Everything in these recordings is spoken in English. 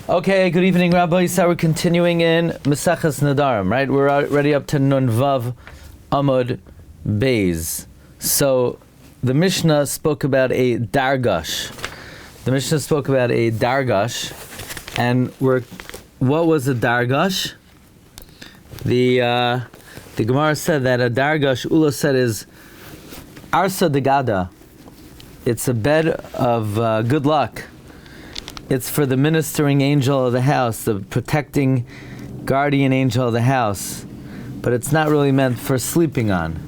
Okay, good evening, Rabbi. So we're continuing in Maseches Nedarim, right? We're already up to Nun Vav Amud Beis. So the Mishnah spoke about a dargash. And what was a dargash? The Gemara said that a dargash, Ula said, is arsa degada. It's a bed of good luck. It's for the ministering angel of the house, the protecting guardian angel of the house. But it's not really meant for sleeping on.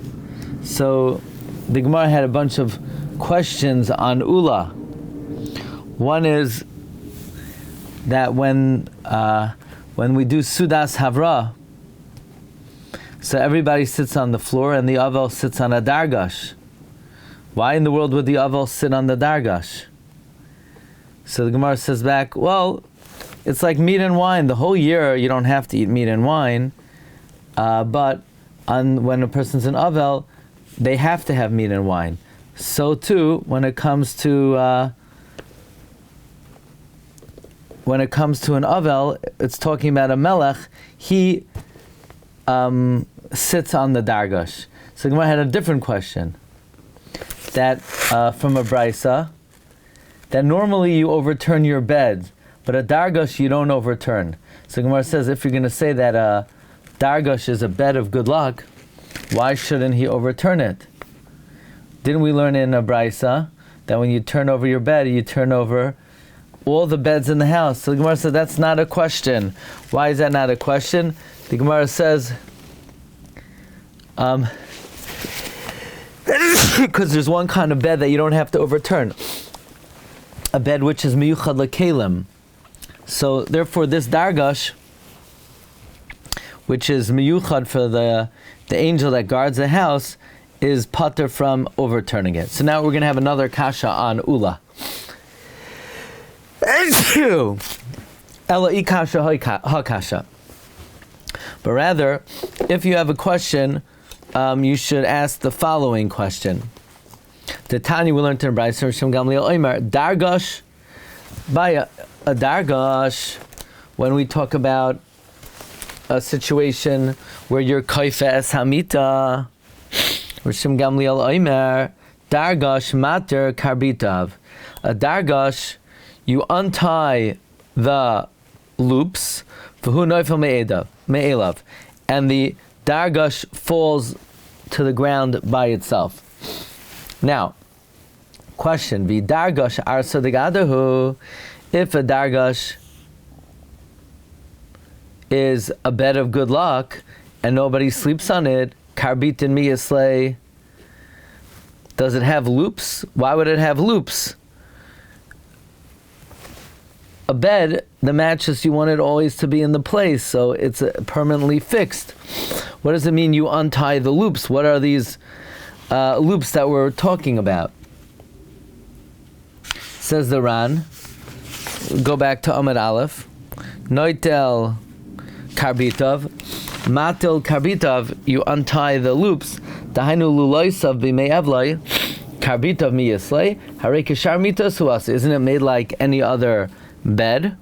So the Gemara had a bunch of questions on Ula. One is that when we do Sudas Havra, so everybody sits on the floor and the Avel sits on a dargash. Why in the world would the Avel sit on the dargash? So the Gemara says back, well, it's like meat and wine. The whole year you don't have to eat meat and wine, but when a person's an Avel, they have to have meat and wine. So too, when it comes to an Avel, it's talking about a Melech. He sits on the dargash. So the Gemara had a different question. That from a brisa, that normally you overturn your bed, but a dargash you don't overturn. So Gemara says, if you're going to say that a dargash is a bed of good luck, why shouldn't he overturn it? Didn't we learn in a brisa that when you turn over your bed, you turn over all the beds in the house? So the Gemara said, that's not a question. Why is that not a question? The Gemara says, because there's one kind of bed that you don't have to overturn. A bed which is miyuchad lekelim. So therefore this dargash, which is miyuchad for the angel that guards the house, is pater from overturning it. So now we're going to have another kasha on Ula. Ela ikasha hakasha. But rather, if you have a question, you should ask the following question. The Tanya we learned in Brayser Shem Gamliel Omer dargash. By a dargash, when we talk about a situation where you're kaifes hamita, or Shem Gamliel Omer dargash mater karbitav. A dargash, you untie the loops v'hu noifel me'elav, and the dargash falls to the ground by itself. Now, question: the dargash arsa degadahu. If a dargash is a bed of good luck and nobody sleeps on it, karbitin miyaslei. Does it have loops? Why would it have loops? A bed, the mattress, you want it always to be in the place, so it's permanently fixed. What does it mean you untie the loops? What are these loops that we're talking about? Says the Ran, go back to Amud Aleph, Noitel Karbitav, Matil Karbitav, you untie the loops, Dahainu Luloisav B'mei Evloi, Karbitav Miyaslei, Harei Kishar Mitas Huas, isn't it made like any other bed?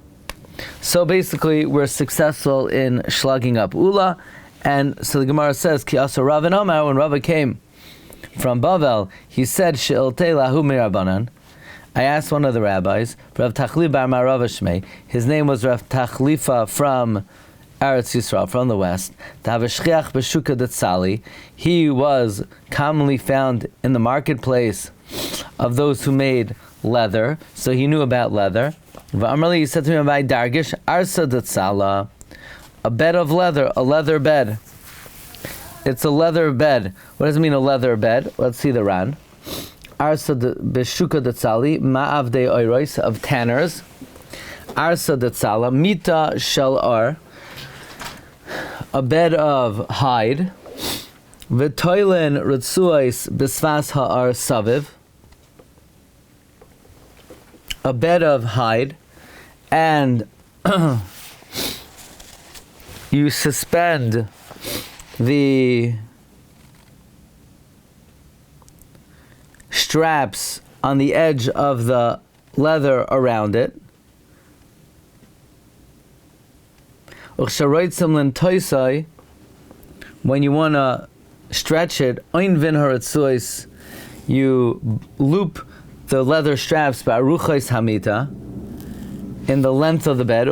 So basically, we're successful in slugging up Ula, and so the Gemara says, Ki asa Rav and Omar, when Rava came from Bavel, he said, She'iltei lahu mirabanan. I asked one of the rabbis, Rav Tachli bar Marav Shmei, his name was Rav Tachlifa from Eretz Yisrael, from the west, Tavashchiach b'shuka detzali, he was commonly found in the marketplace of those who made leather, so he knew about leather. V'amrli, he said to me, "By dargish arsa detzala, a bed of leather, a leather bed. It's a leather bed. What does it mean, a leather bed? Let's see the Ran. Arsa b'shuka detzali, ma'avdei oirois, of tanners. Arsa detzala, mita shel ar, a bed of hide. V'toilen ritzuais b'svas ha'ar saviv, a bed of hide, and you suspend the straps on the edge of the leather around it. When you want to stretch it, you loop the leather straps in the length of the bed,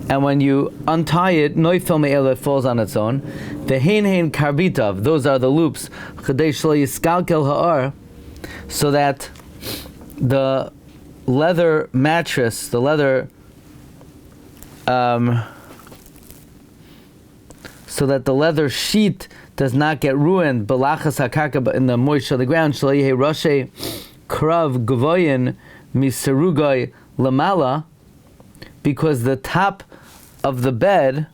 and when you untie it, it falls on its own. The hein karbitav, those are the loops, so that the leather mattress, the leather, so that the leather sheet does not get ruined, balachas hakarka, in the moisture of the ground, shalayehe roshe krav gvoyin miserugay lamala, because the top of the bed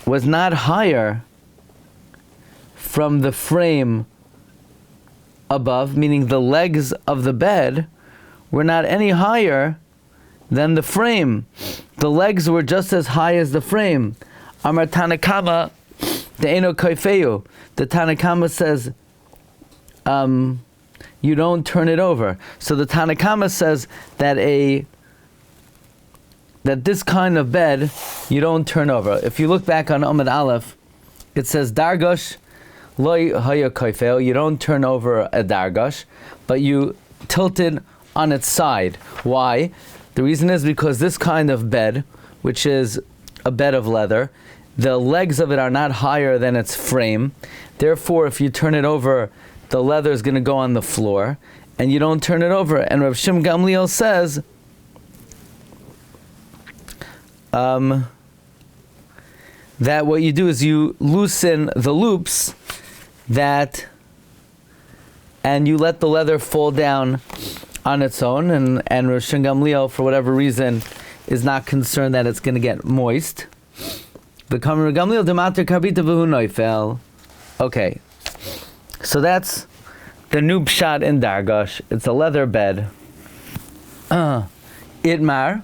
was not higher from the frame above, meaning the legs of the bed were not any higher than the frame. The legs were just as high as the frame. Amar Tanakama, the Eno Kaifeu. The Tanakama says, you don't turn it over. So the Tanakama says that this kind of bed you don't turn over. If you look back on Amud Aleph, it says Dargosh loy haya kaifeo. You don't turn over a dargosh, but you tilt it on its side. Why? The reason is because this kind of bed, which is a bed of leather, the legs of it are not higher than its frame. Therefore, if you turn it over, the leather is going to go on the floor, and you don't turn it over. And Rav Shimon Gamliel says that what you do is you loosen the loops and you let the leather fall down on its own, and Rav Shimon Gamliel, for whatever reason, is not concerned that it's going to get moist. Okay, so that's the noob shot in Dargosh. It's a leather bed. Itmar,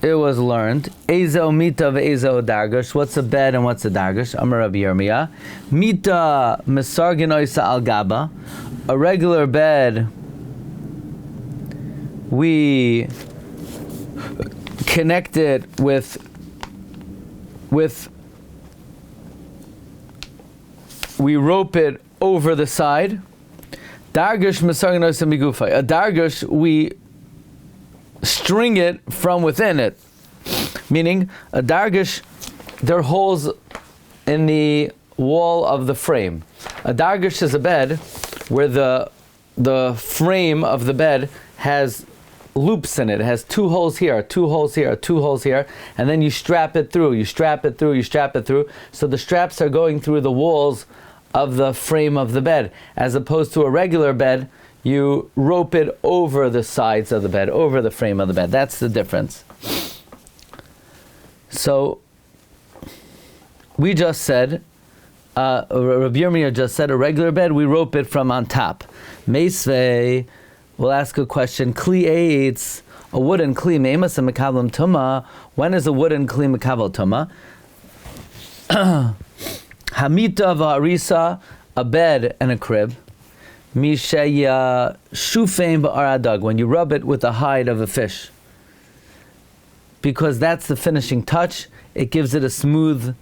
it was learned. Ezo mita ve'ezo dargosh. What's a bed and what's a dargosh? Amar Rabbi Yirmiyah. Mita mesargin oisa al gaba. A regular bed, we connect it with we rope it over the side. Dargosh mesargin oisa migufay. A dargosh, we string it from within it. Meaning, a dargish, there are holes in the wall of the frame. A dargish is a bed where the frame of the bed has loops in it. It has 2 holes here, 2 holes here, 2 holes here, and then you strap it through, you strap it through, you strap it through. So the straps are going through the walls of the frame of the bed, as opposed to a regular bed. You rope it over the sides of the bed, over the frame of the bed. That's the difference. So, we just said, Rabbi Yirmiyah just said, a regular bed, we rope it from on top. Meisvei, we'll ask a question. Kli eitz, a wooden kli, meimas and mekablam tuma. When is a wooden kli mekabel tuma? Hamita va'arisa, a bed and a crib. Misheya shufein ba'aradug, when you rub it with the hide of a fish, because that's the finishing touch. It gives it a smooth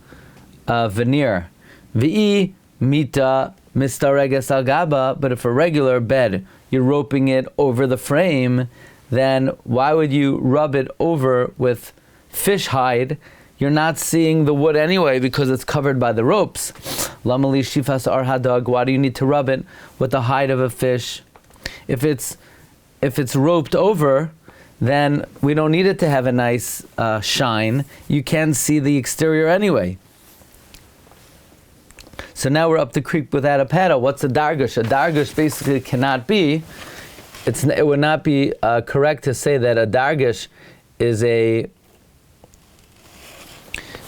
veneer. V'i mita mistareges al gaba. But if a regular bed, you're roping it over the frame, then why would you rub it over with fish hide? You're not seeing the wood anyway because it's covered by the ropes. Lamali shifas arhadog. Why do you need to rub it with the hide of a fish? If it's roped over, then we don't need it to have a nice shine. You can see the exterior anyway. So now we're up the creek without a paddle. What's a dargush? A dargush basically cannot be. It would not be correct to say that a dargush is a.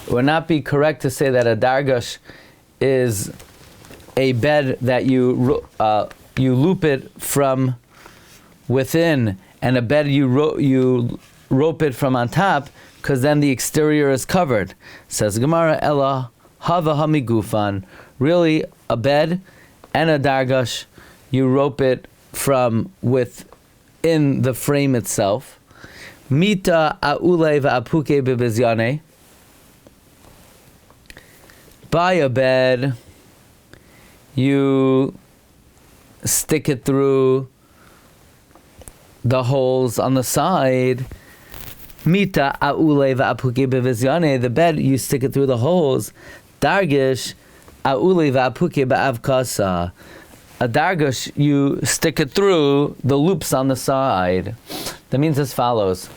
It would not be correct to say that a dargush is a bed that you loop it from within, and a bed you rope it from on top, because then the exterior is covered. Says Gemara, Ella hava hamigufan. Really, a bed and a dargush, you rope it from within the frame itself. Mita a'ule va'apuke bebezyane. By a bed, you stick it through the holes on the side. Mita a'ule va'apuke bebezyane. The bed, you stick it through the holes. Dargish a'ule va'apuke ba'avkasa. A dargish, you stick it through the loops on the side. That means as follows.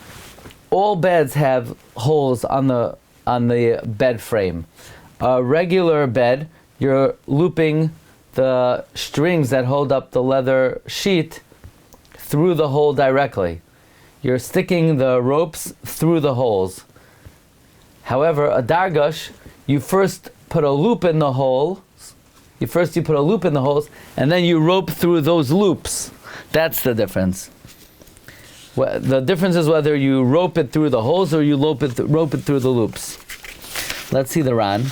All beds have holes on the bed frame. A regular bed, you're looping the strings that hold up the leather sheet through the hole directly. You're sticking the ropes through the holes. However, a dargush, you first put a loop in the hole. You put a loop in the holes, and then you rope through those loops. That's the difference. The difference is whether you rope it through the holes or you rope it through the loops. Let's see the Ran.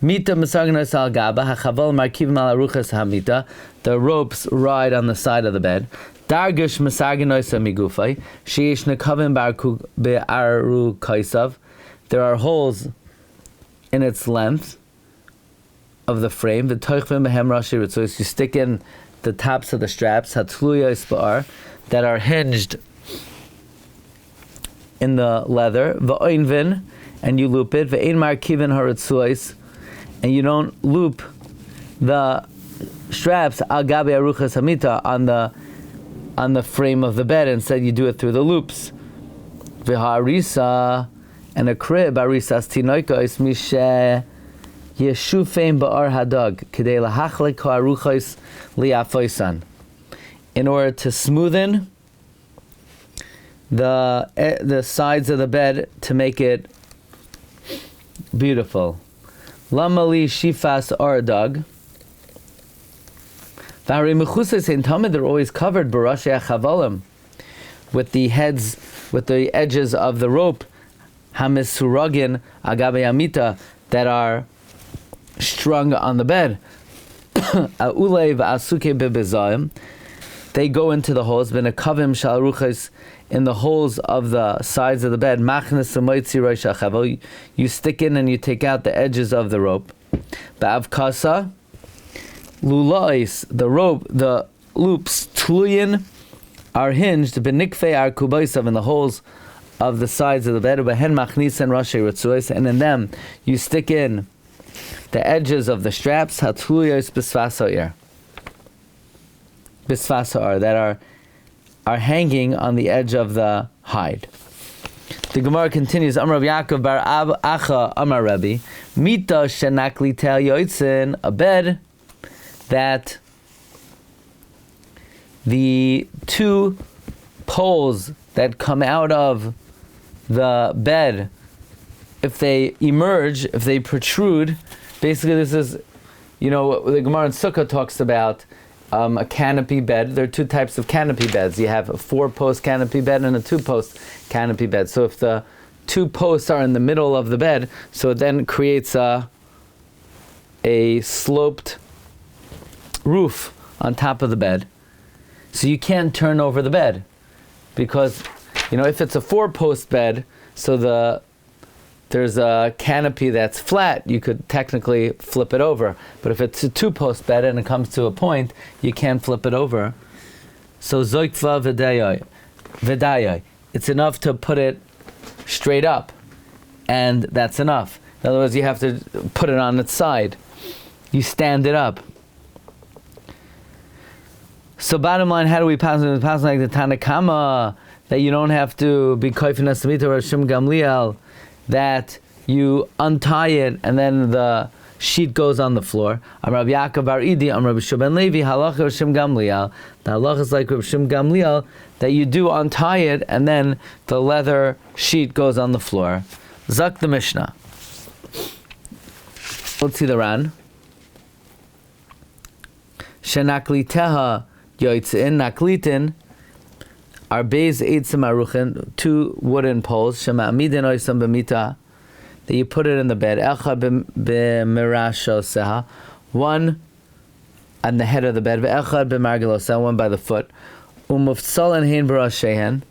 Mita misagnos al gaba hachaval markivim al aruchas hamita. The ropes ride on the side of the bed. Dargish misagnos migufay. Sheish nekavim be'aru kaisav. There are holes in its length of the frame. The toichvim behem rashi ritzos. You stick in the tops of the straps. Hatluya isba'ar. That are hinged in the leather. V'oinvin. And you loop it. Ve'ein markivin haritzuos. And you don't loop the straps al gabe aruchas hamita on the frame of the bed. Instead, you do it through the loops. V'harisa, and a crib arisas tinoikos mishe yeshufein ba'ar hadag k'dei lahachlik ha'aruchos li'afoisan. In order to smoothen the sides of the bed to make it beautiful. Lamali shifas aradag. Vari mechusas in Tamid, they're always covered barashei chavalim, with the edges of the rope, hamisuragin agabe amita, that are strung on the bed. Aulei va'asuke bebezayim. They go into the holes. Benakavim shalaruchas, in the holes of the sides of the bed. Machnes umoitzi rosh hachavel. You stick in and you take out the edges of the rope. Ba'avkasa lulais, the rope, the loops tluyin are hinged. Benikfei ar kubaisav, in the holes of the sides of the bed. Behen machnisen rashi ritzuos, and in them you stick in the edges of the straps. Hatluyos bisvasoir. Bisfasar, that are hanging on the edge of the hide. The Gemara continues. Amar Rav Yaakov bar Acha Amar Rabbi Mita shenakli tel yoitzin, a bed that the two poles that come out of the bed, if they emerge, if they protrude, basically this is, the Gemara in Sukkah talks about a canopy bed. There are two types of canopy beds. You have a 4-post canopy bed and a 2-post canopy bed. So if the 2 posts are in the middle of the bed, so it then creates a sloped roof on top of the bed. So you can't turn over the bed, because if it's a 4-post bed, so there's a canopy that's flat, you could technically flip it over. But if it's a 2-post bed and it comes to a point, you can't flip it over. So zoikva v'dayai. It's enough to put it straight up, and that's enough. In other words, you have to put it on its side. You stand it up. So bottom line, how do we pass it? Pass like the Tanakama, that you don't have to be koifin asamita or Shim Gamliel, that you untie it and then the sheet goes on the floor. I'm Rabbi Yaakov bar Idi, I'm Rabbi Shimon Levi, halacha Rabbi Shim Gamliel. The halacha is like Rabbi Shim Gamliel, that you do untie it and then the leather sheet goes on the floor. Zak the Mishnah. Let's see the Ran. Shenakliteha yoitzin, naklitin, are beis eitzim aruchin, 2 wooden poles, shema'amidin oisam b'mita, that you put it in the bed, elcha b'mirashoseha, one on the head of the bed, ve'elcha b'margeloseha, one by the foot, umuftsalan hein b'rashehen,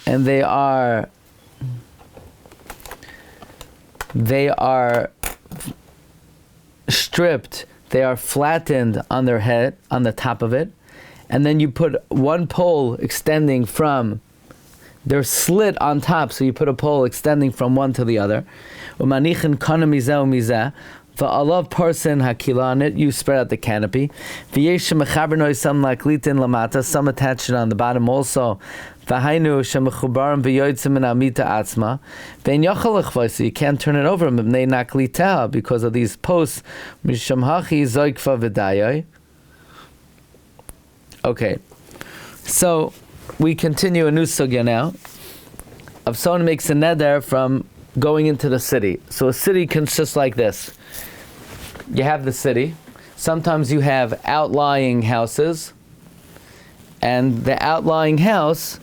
and they are stripped, they are flattened on their head, on the top of it, and then you put one pole extending from, they're slit on top, so you put a pole extending from one to the other. Umanichin kana mizeh umizeh, va'alav parsin hakila, on it you spread out the canopy. V'yesh shemechaber noisam laklitin lamata, some attach it on the bottom also. V'hainu shemechubarim v'yoytzim min amita atzma, ve'en yochel lechvay, so you can't turn it over mibnei naklita, because of these posts. Misham hachi zoykva v'dayai. Okay, so we continue a new sugya now. If someone makes a neder from going into the city. So a city consists like this. You have the city. Sometimes you have outlying houses. And the outlying house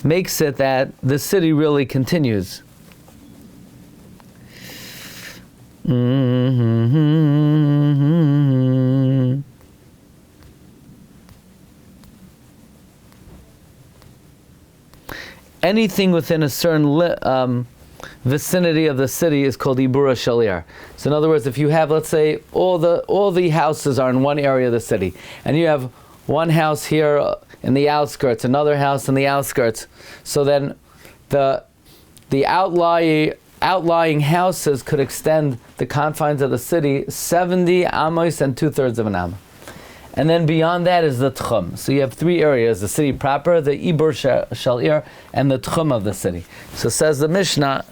makes it that the city really continues. Anything within a certain vicinity of the city is called Ibura Shalir. So in other words, if you have, let's say, all the houses are in one area of the city, and you have one house here in the outskirts, another house in the outskirts, so then the outlying houses could extend the confines of the city 70 amos and 2/3 of an amma. And then beyond that is the tchum. So you have three areas: the city proper, the ibur shalir, and the tchum of the city. So says the Mishnah,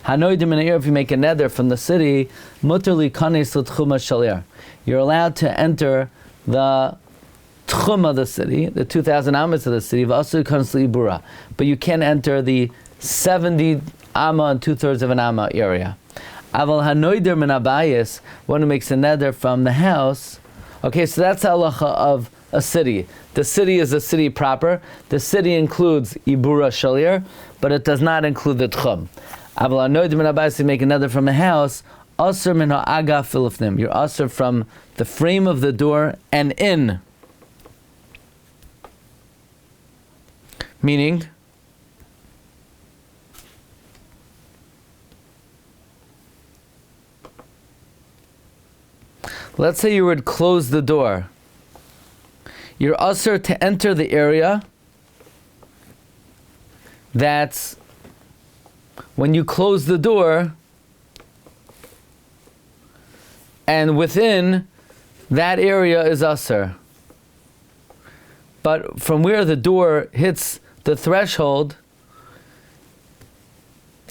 Hanoidim in if you make a neder from the city, muterli kanes l'tchum shalir. You're allowed to enter the tchum of the city, the 2,000 amas of the city, v'asu kanes l'ibura. But you can't enter the 70 amma and 2/3 of an amma area. Aval hanoidim min abayis, one who makes a neder from the house. Okay, so that's the halacha of a city. The city is a city proper. The city includes Ibura Shalir, but it does not include the Tchum. Aval hanoidim min abayis, you make another from a house, asr min ha'agaf filifnim. You're asr from the frame of the door and in. Meaning, let's say you would close the door. You're usher to enter the area that's, when you close the door, and within that area is usher. But from where the door hits the threshold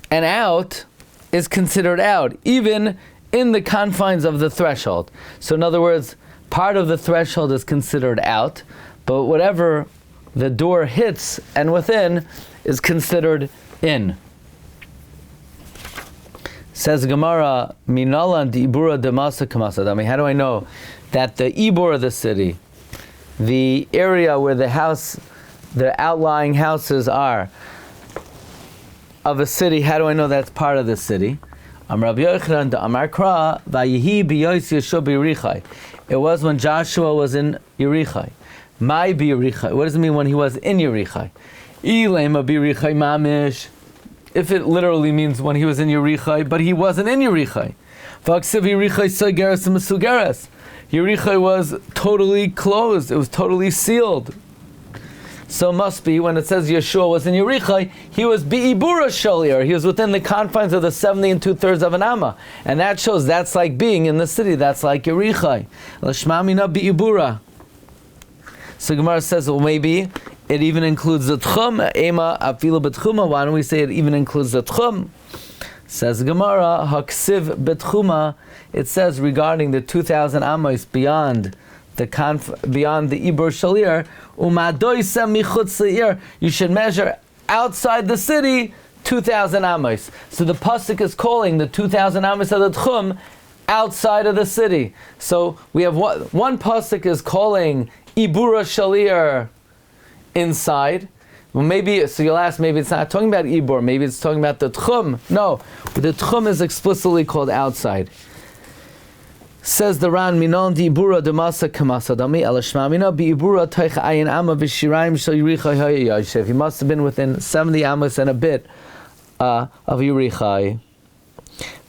and out is considered out, even in the confines of the threshold. So in other words, part of the threshold is considered out, but whatever the door hits and within is considered in. Says Gemara, Minalan di Ibura de Masa Kamasadami. How do I know that the Ibur of the city, the area where the outlying houses are of a city, how do I know that's part of the city? Rabbi Yochanan de Amar Kra, Vayihi b'Yos Yeshua b'Yerichai. It was when Joshua was in Yerichai. My b'Yerichai. What does it mean when he was in Yerichai? Ilema b'Yerichai mamish. If it literally means when he was in Yerichai, but he wasn't in Yerichai. V'aksiv Yerichai sogeres mesugeres. Yerichai was totally closed. It was totally sealed. So must be, when it says Yeshua was in Yerichai, he was bi'ibura shalir. He was within the confines of the 70 and 2/3 of an amma. And that shows that's like being in the city. That's like Yerichai. L'shma mina bi'ibura. So Gemara says, well, maybe it even includes the tchum. Ema afilu betchuma. Why don't we say it even includes the tchum? Says Gemara, haksiv betchuma. It says regarding the 2,000 amos beyond the beyond the Ibur Shalir, you should measure outside the city 2,000 amos. So the pasuk is calling the 2,000 amos of the Tchum outside of the city. So we have one pasuk is calling Ibura Shalir inside. Well, maybe, so you'll ask, maybe it's not talking about Ibur, maybe it's talking about the Tchum. No, the Tchum is explicitly called outside. Says the Ran, Minon di ibura demasa kamasa dami elashma mina bi ibura toich ayin amma v'shiraim shel Yerichai hayayashev. He must have been within 70 amos and a bit of Yerichai.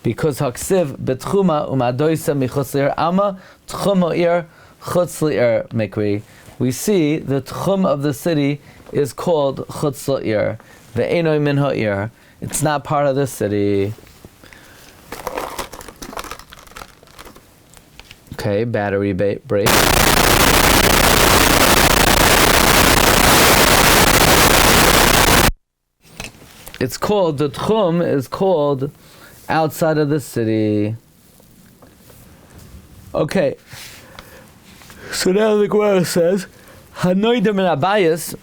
Because haksiv betchuma umadoisa michutz le'er amma tchum ha'ir chutz le'er mikri. We see the tchum of the city is called chutz le'er. Ve'enoi min ha'ir. It's not part of the city. Okay, battery break. It's called, the tchum is called outside of the city. Okay. So now the Gemara says, Hanoida min abayis,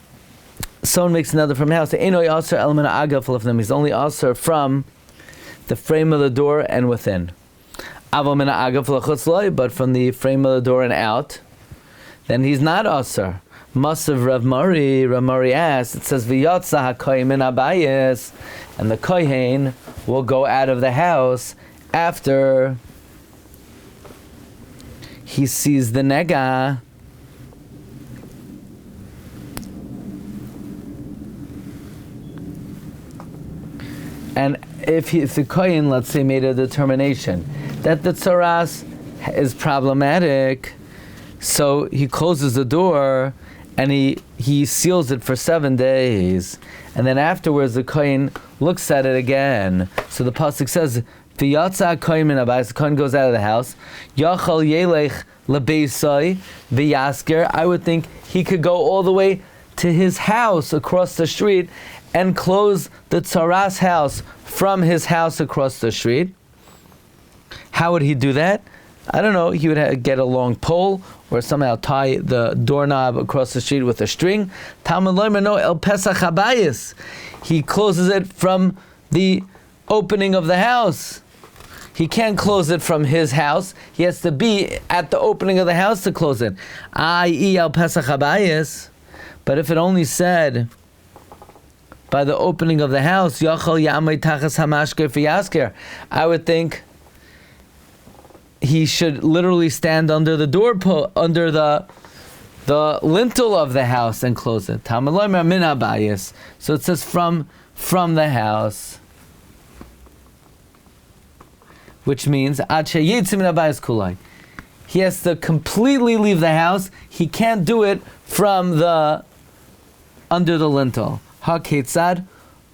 someone makes another from the house. Enoi aser element agaf of them. He's only aser from the frame of the door and within. But from the frame of the door and out, then he's not aser. Masav Rav Mari asks, it says v'yatza hakohen min abayis, and the kohen will go out of the house after he sees the nega. And if the kohen, let's say, made a determination that the tzaras is problematic, so he closes the door and he seals it for 7 days, and then afterwards the kohen looks at it again. So the pasuk says, "V'yatza kohen min habayis." The kohen goes out of the house. Yachal yelech lebeisai v'yasker. I would think he could go all the way to his house across the street and close the tzaras house from his house across the street. How would he do that? I don't know. He would get a long pole or somehow tie the doorknob across the street with a string. Talmud Loimer, no, el pesach habayis. He closes it from the opening of the house. He can't close it from his house. He has to be at the opening of the house to close it. I.e. el pesach habayis. But if it only said by the opening of the house, Yachal Yamei Tachas Hamashker Fiyasker, I would think he should literally stand under the under the lintel of the house and close it. Talmud Loimer min habayis. So it says from the house, which means ad sheyitzim min habayis kulai. He has to completely leave the house. He can't do it from the under the lintel. Ha-ketzad,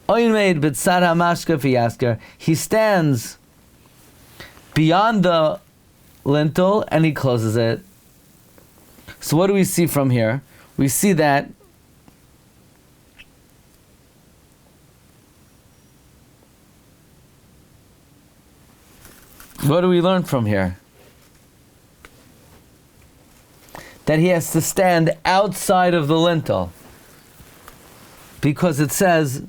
oimed b'tzad hamashka fiyasker. He stands beyond the lintel and he closes it. So what do we see from here? We see that what do we learn from here? That he has to stand outside of the lintel. Because it says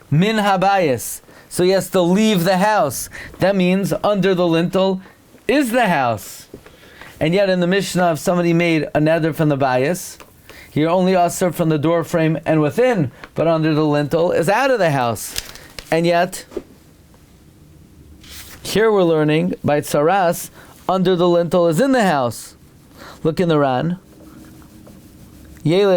min habayis, so he has to leave the house. That means under the lintel is the house. And yet in the Mishnah, if somebody made a neder from the bayis, he only aser from the door frame and within, but under the lintel is out of the house. And yet here we're learning by tzaras, under the lintel is in the house. Look in the Ran. You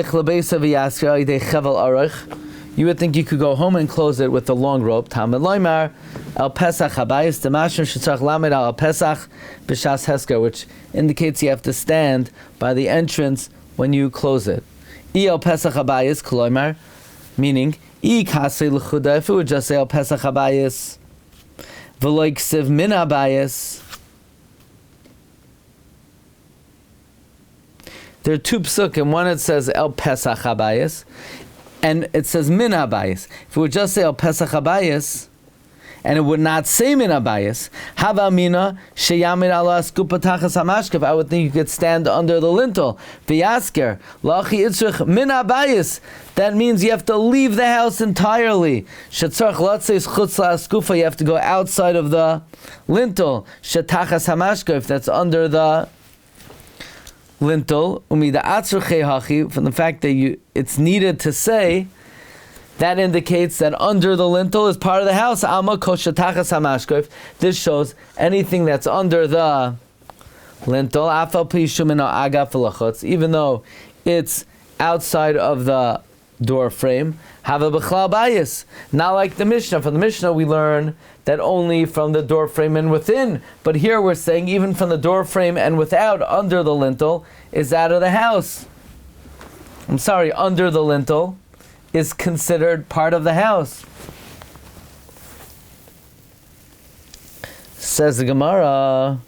would think you could go home and close it with the long rope. Talmud Loimar el pesach habayis demashim shetzarach lamed al pesach b'shas hesker, which indicates you have to stand by the entrance when you close it. I el pesach habayis koloimar, meaning I kasei l'chuda. If it would just say el pesach habayis v'lo ksiv min habayis. There are two psukim. One it says El Pesach Habayis, and it says Min Habayis. If it would just say El Pesach Habayis, and it would not say Min Habayis, Hava Mina Sheyamid Allah Skupa Tachas Hamashkev, I would think you could stand under the lintel. V'yasker Lachi Itzrich Min Habayis. That means you have to leave the house entirely. Shetzarch Latzes Chutz LaSkufa, you have to go outside of the lintel. Shetachas Hamashkev, that's under the lintel, from the fact that it's needed to say that indicates that under the lintel is part of the house. Alma koshatachas hamashkof. This shows anything that's under the lintel, afal pishumino agaf v'lachutz, even though it's outside of the door frame, have a b'chlal bayis. Not like the Mishnah. From the Mishnah we learn that only from the door frame and within. But here we're saying even from the door frame and without, under the lintel, is out of the house. I'm sorry, under the lintel is considered part of the house. Says the Gemara,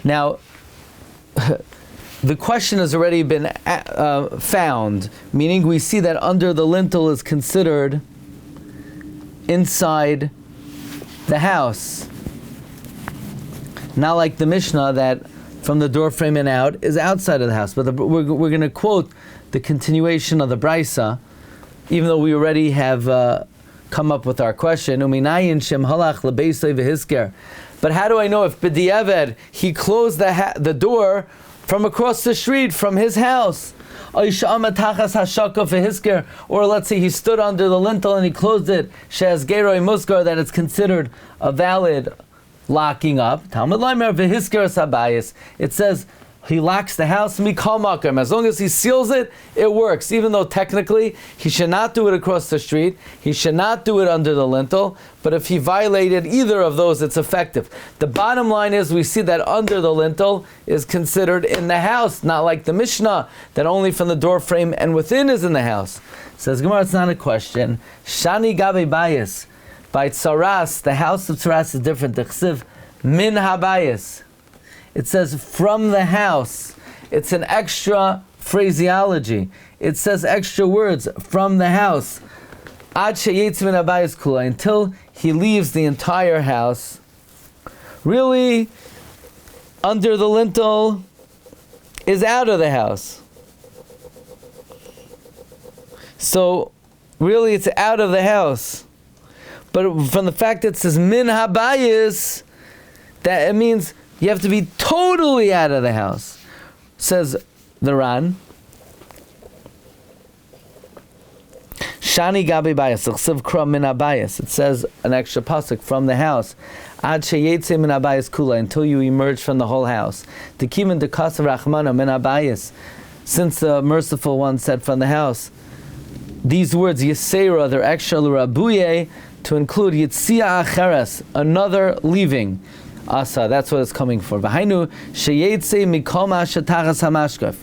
now, the question has already been found, meaning we see that under the lintel is considered inside the house. Not like the Mishnah that from the door frame and out is outside of the house. But we're going to quote the continuation of the Brisa, even though we already have come up with our question. But how do I know if b'diavad he closed the door from across the street from his house? Or let's say he stood under the lintel and he closed it, that it's considered a valid locking up. It says he locks the house and as long as he seals it, it works. Even though technically he should not do it across the street, he should not do it under the lintel, but if he violated either of those, it's effective. The bottom line is we see that under the lintel is considered in the house, not like the Mishnah that only from the door frame and within is in the house. Says Gemara, it's not a question. Shani gabe bayis. By tzaras, the house of tzaras is different. Dechsiv min habayis. It says from the house. It's an extra phraseology. It says extra words, from the house. Ad sheyetz min habayis kula, until he leaves the entire house. Really, under the lintel is out of the house. So, really it's out of the house. But from the fact that it says min habayis, that it means you have to be totally out of the house. Says the Ran. Shani gabi bayis, l'chsiv kra min habayis. It says an extra pasuk, from the house. Ad sheyetze min habayis kula, until you emerge from the whole house. Tekimin dekasa rachmana min habayis. Since the merciful one said from the house. These words, yisera, they're extra l'rabuye, to include yitzia acheres, another leaving. Asa, that's what it's coming for. V'hainu sheyetze mikoma shetachas hamashkaf.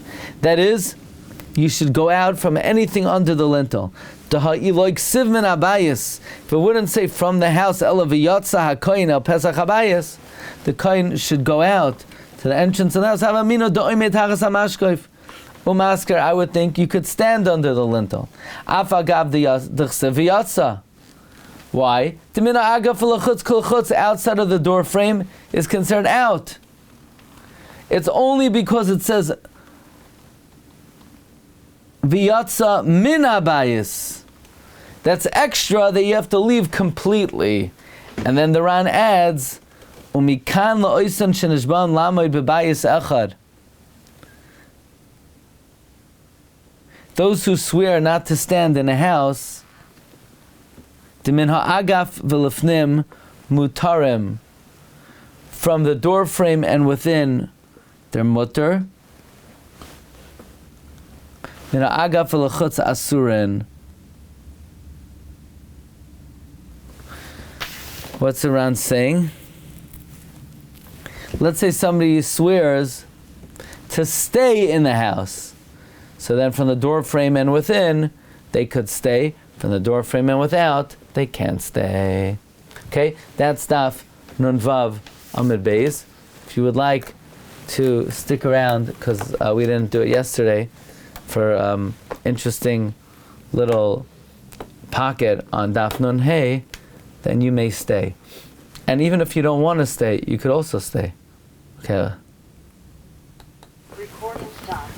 That is, you should go out from anything under the lintel. Daha'iloik siv min habayis. If it wouldn't say from the house, ela v'yotza hakoyin el pesach habayis, the koyin should go out to the entrance of the house. Havamino da'oimei tachas hamashkaf. Umasker, I would think you could stand under the lintel. Afagav d'chsev v'yotza. Why? Outside of the door frame is considered out. It's only because it says v'yatsa min habayis. That's extra that you have to leave completely. And then the Ran adds, umikan la'oisan shenishban lamoid b'bayis echad. Those who swear not to stand in a house, Dimin ha'agaf v'lefnim mutarim. From the door frame and within, they're mutar. Min ha'agaf v'lechutz asurin. What's the Ran saying? Let's say somebody swears to stay in the house. So then from the door frame and within, they could stay. From the door frame and without, they can't stay. Okay, that's Daf Nun Vav Amud Beis. If you would like to stick around, because we didn't do it yesterday, for interesting little pocket on Daf Nun Hey, then you may stay. And even if you don't want to stay, you could also stay. Okay. Recording stopped.